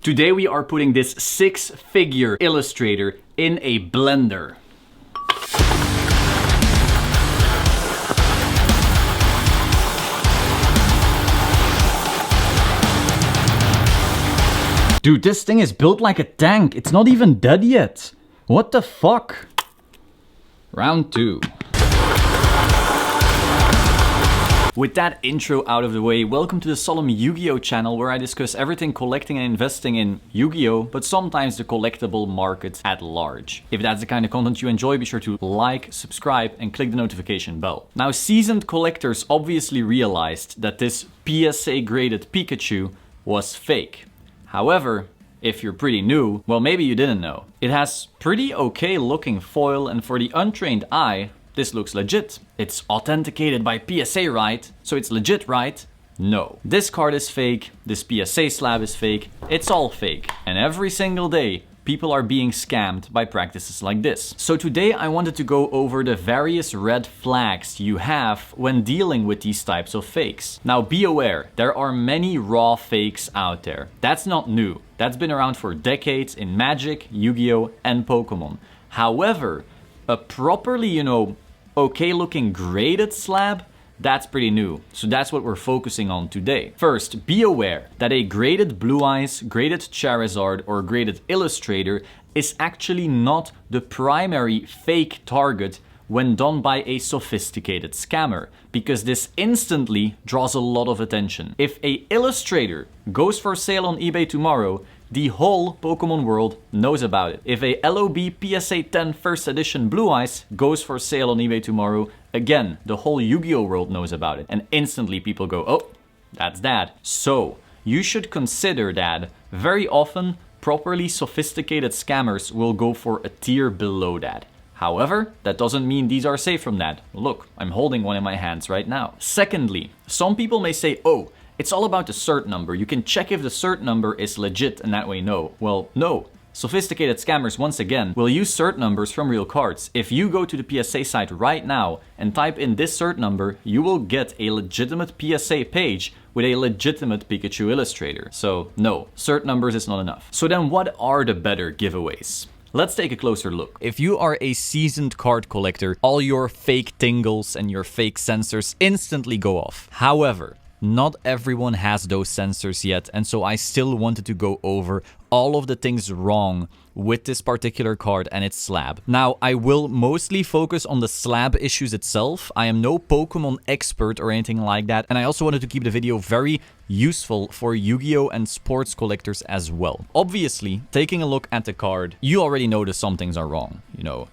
Today we are putting this 6-figure Illustrator in a blender. Dude, this thing is built like a tank. It's not even dead yet. What the fuck? Round 2. With that intro out of the way, welcome to the solemn Yu-Gi-Oh channel where I discuss everything collecting and investing in Yu-Gi-Oh, but sometimes the collectible market at large. If that's the kind of content you enjoy, be sure to like, subscribe, and click the notification bell. Now, seasoned collectors obviously realized that this PSA graded Pikachu was fake. However, if you're pretty new, well, maybe you didn't know. It has pretty okay looking foil, and for the untrained eye, this looks legit. It's authenticated by PSA, right? So it's legit, right? No. This card is fake, this PSA slab is fake, it's all fake. And every single day, people are being scammed by practices like this. So today I wanted to go over the various red flags you have when dealing with these types of fakes. Now be aware, there are many raw fakes out there. That's not new. That's been around for decades in Magic, Yu-Gi-Oh, and Pokemon. However, a properly, okay looking graded slab, that's pretty new. So that's what we're focusing on today. First, be aware that a graded Blue Eyes, graded Charizard, or graded Illustrator is actually not the primary fake target when done by a sophisticated scammer, because this instantly draws a lot of attention. If a Illustrator goes for sale on eBay tomorrow, the whole Pokemon world knows about it. If a LOB PSA 10 First Edition Blue Eyes goes for sale on eBay tomorrow, again, the whole Yu-Gi-Oh world knows about it. And instantly people go, oh, that's that. So, you should consider that very often, properly sophisticated scammers will go for a tier below that. However, that doesn't mean these are safe from that. Look, I'm holding one in my hands right now. Secondly, some people may say, oh, it's all about the cert number. You can check if the cert number is legit and that way know. Well, no. Sophisticated scammers, once again, will use cert numbers from real cards. If you go to the PSA site right now and type in this cert number, you will get a legitimate PSA page with a legitimate Pikachu Illustrator. So no, cert numbers is not enough. So then what are the better giveaways? Let's take a closer look. If you are a seasoned card collector, all your fake tingles and your fake sensors instantly go off. However, not everyone has those sensors yet, and so I still wanted to go over all of the things wrong with this particular card and its slab. Now, I will mostly focus on the slab issues itself. I am no Pokemon expert or anything like that, and I also wanted to keep the video very useful for Yu-Gi-Oh and sports collectors as well. Obviously, taking a look at the card, you already notice some things are wrong.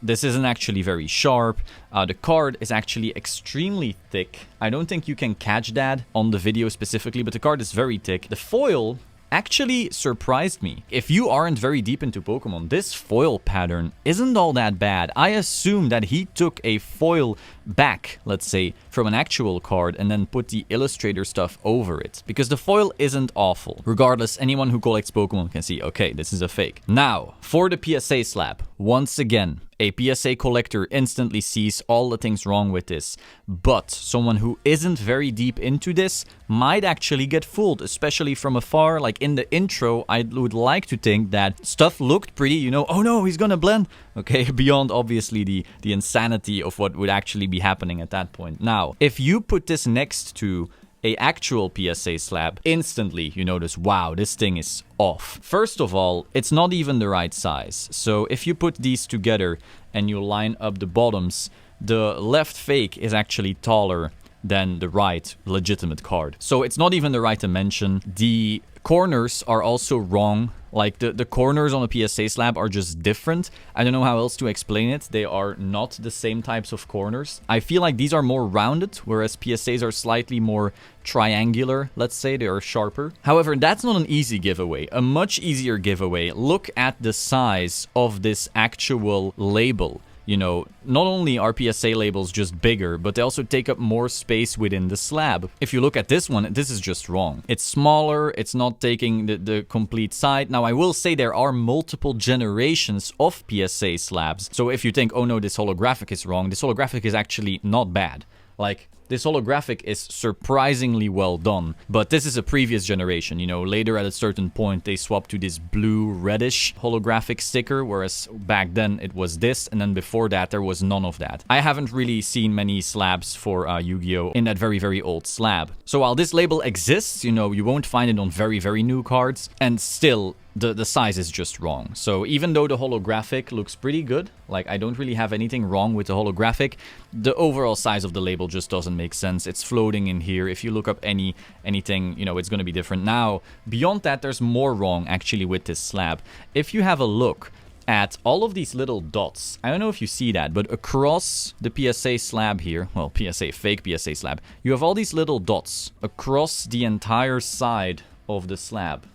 This isn't actually very sharp. The card is actually extremely thick. I don't think you can catch that on the video specifically, but the card is very thick. The foil actually surprised me. If you aren't very deep into Pokemon, this foil pattern isn't all that bad. I assume that he took a foil back, let's say, from an actual card and then put the Illustrator stuff over it, because the foil isn't awful. Regardless, anyone who collects Pokemon can see, okay, this is a fake. Now, for the PSA slab, once again, a PSA collector instantly sees all the things wrong with this, but someone who isn't very deep into this might actually get fooled, especially from afar. Like in the intro, I would like to think that stuff looked pretty, oh no, he's gonna blend. Okay, beyond obviously the insanity of what would actually be happening at that point. Now, if you put this next to a actual PSA slab, instantly you notice, wow, this thing is off. First of all, it's not even the right size. So if you put these together and you line up the bottoms, the left fake is actually taller than the right legitimate card. So it's not even the right dimension. The corners are also wrong. Like the corners on a PSA slab are just different. I don't know how else to explain it. They are not the same types of corners. I feel like these are more rounded, whereas PSAs are slightly more triangular, let's say. They are sharper. However, that's not an easy giveaway. A much easier giveaway. Look at the size of this actual label. Not only are PSA labels just bigger, but they also take up more space within the slab. If you look at this one, this is just wrong. It's smaller, it's not taking the complete side. Now, I will say there are multiple generations of PSA slabs. So if you think, oh no, this holographic is wrong, this holographic is actually not bad. Like, This holographic is surprisingly well done, but this is a previous generation, you know, later at a certain point they swapped to this blue reddish holographic sticker, whereas back then it was this, and then before that there was none of that. I haven't really seen many slabs for Yu-Gi-Oh! In that very, very old slab. So while this label exists, you know, you won't find it on very, very new cards, and still the size is just wrong. So even though the holographic looks pretty good, like I don't really have anything wrong with the holographic, the overall size of the label just doesn't make sense. It's floating in here. If you look up anything, you know, it's going to be different. Now, beyond that, there's more wrong actually with this slab. If you have a look at all of these little dots, I don't know if you see that, but across the PSA slab here, well, fake PSA slab, you have all these little dots across the entire side of the slab.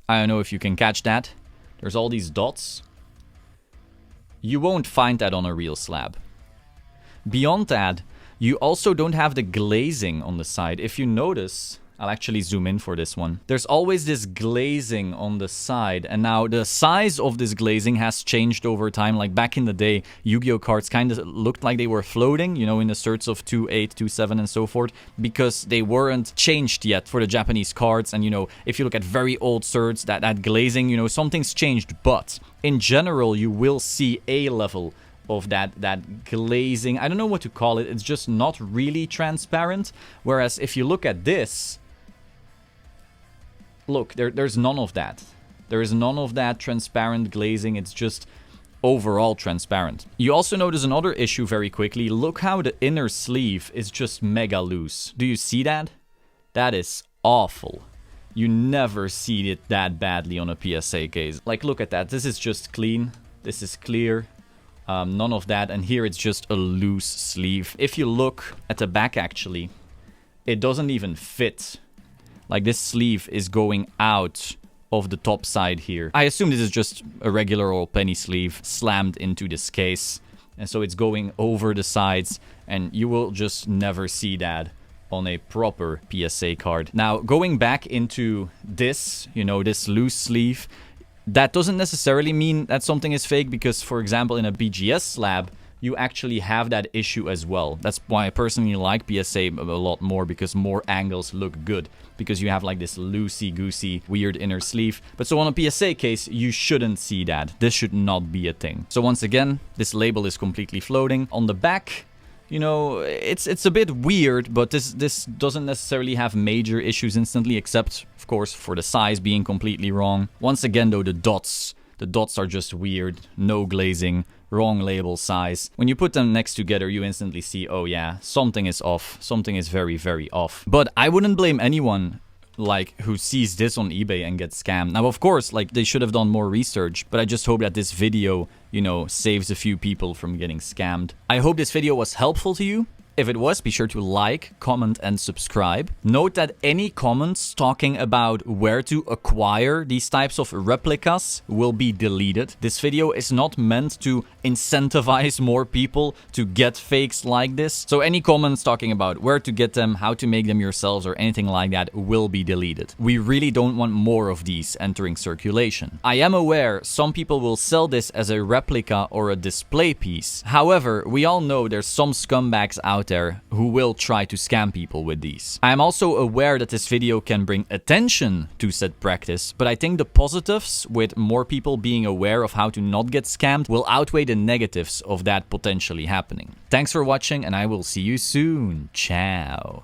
I don't know if you can catch that. There's all these dots. You won't find that on a real slab. Beyond that, you also don't have the glazing on the side. If you notice, I'll actually zoom in for this one. There's always this glazing on the side, and now the size of this glazing has changed over time. Like back in the day, Yu-Gi-Oh cards kind of looked like they were floating, you know, in the sorts of 2-8, 2-7 and so forth, because they weren't changed yet for the Japanese cards. And, you know, if you look at very old certs, that glazing, you know, something's changed. But in general, you will see a level of that glazing. I don't know what to call it. It's just not really transparent. Whereas if you look at this, look, there's none of that. There is none of that transparent glazing. It's just overall transparent. You also notice another issue very quickly. Look how the inner sleeve is just mega loose. Do you see that? That is awful. You never see it that badly on a PSA case. Like, look at that. This is just clean. This is clear. None of that. And here it's just a loose sleeve. If you look at the back, actually, it doesn't even fit. Like, this sleeve is going out of the top side here. I assume this is just a regular old penny sleeve slammed into this case. And so it's going over the sides, and you will just never see that on a proper PSA card. Now, going back into this, you know, this loose sleeve, that doesn't necessarily mean that something is fake, because, for example, in a BGS slab, you actually have that issue as well. That's why I personally like PSA a lot more, because more angles look good, because you have like this loosey-goosey weird inner sleeve. But so on a PSA case, you shouldn't see that. This should not be a thing. So once again, this label is completely floating. On the back, you know, it's a bit weird, but this doesn't necessarily have major issues instantly, except, of course, for the size being completely wrong. Once again, though, the dots are just weird. No glazing. Wrong label size. When you put them next together, you instantly see, oh yeah, something is off. Something is very, very off. But I wouldn't blame anyone like who sees this on eBay and gets scammed. Now, of course, like, they should have done more research, but I just hope that this video, you know, saves a few people from getting scammed. I hope this video was helpful to you. If it was, be sure to like, comment, and subscribe. Note that any comments talking about where to acquire these types of replicas will be deleted. This video is not meant to incentivize more people to get fakes like this. So any comments talking about where to get them, how to make them yourselves, or anything like that will be deleted. We really don't want more of these entering circulation. I am aware some people will sell this as a replica or a display piece. However, we all know there's some scumbags out there who will try to scam people with these. I am also aware that this video can bring attention to said practice, but I think the positives with more people being aware of how to not get scammed will outweigh the negatives of that potentially happening. Thanks for watching, and I will see you soon. Ciao.